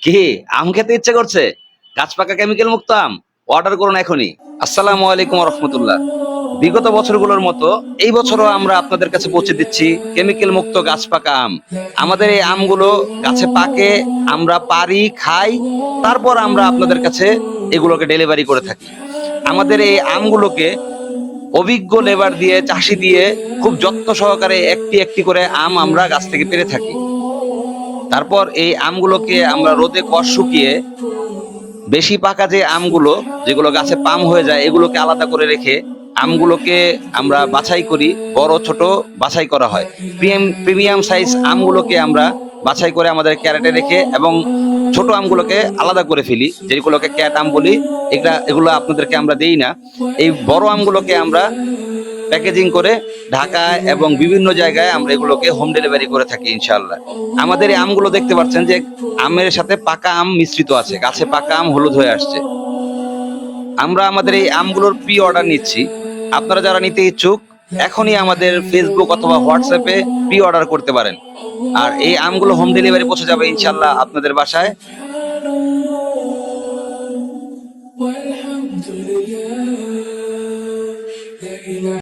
কি আম খেতে ইচ্ছে করছে? গাছ পাকা কেমিক্যাল মুক্ত আম অর্ডার করুন এখনই। আসসালামু আলাইকুম ওয়া রাহমাতুল্লাহ। বিগত বছরগুলোর মতো এই বছরও আমরা আপনাদের কাছে পৌঁছে দিচ্ছি কেমিক্যাল মুক্ত গাছ পাকা আম। আমাদের এই আমগুলো গাছে পাকে, আমরা পারি, খাই, তারপর আমরা আপনাদের কাছে এগুলোকে ডেলিভারি করে থাকি। আমাদের এই আমগুলোকে অভিজ্ঞ লেবার দিয়ে, চাষি দিয়ে খুব যত্ন সহকারে একটি একটি করে আম আমরা গাছ থেকে পেড়ে থাকি। তারপর এই আমগুলোকে আমরা রোদে কষ শুকিয়ে বেশি পাকা যে আমগুলো, যেগুলো গাছে পাম হয়ে যায়, এগুলোকে আলাদা করে রেখে আমগুলোকে আমরা বাছাই করি। বড় ছোট বাছাই করা হয়। প্রিমিয়াম সাইজ আমগুলোকে আমরা বাছাই করে আমাদের ক্যারেটে রেখে এবং ছোট আমগুলোকে আলাদা করে ফেলি, যেগুলোকে ক্যাট আম বলি। এগুলো আপনাদেরকে আমরা দেই না। এই বড় আমগুলোকে আমরা প্যাকেজিং করে ঢাকায় এবং বিভিন্ন জায়গায় আমরা এগুলোকে হোম ডেলিভারি করে থাকি ইনশাআল্লাহ। আমাদের এই আমগুলো দেখতে পাচ্ছেন যে আমের সাথে পাকা আম মিশ্রিত আছে, গাছে পাকা আম হলুদ হয়ে আসছে। আমরা আমাদের এই আমগুলোর প্রি অর্ডার নিচ্ছি। আপনারা যারা নিতে ইচ্ছুক এখনই আমাদের ফেসবুক অথবা হোয়াটসঅ্যাপে প্রি অর্ডার করতে পারেন। আর এই আমগুলো হোম ডেলিভারি পৌঁছে যাবে ইনশাআল্লাহ আপনাদের বাসায়।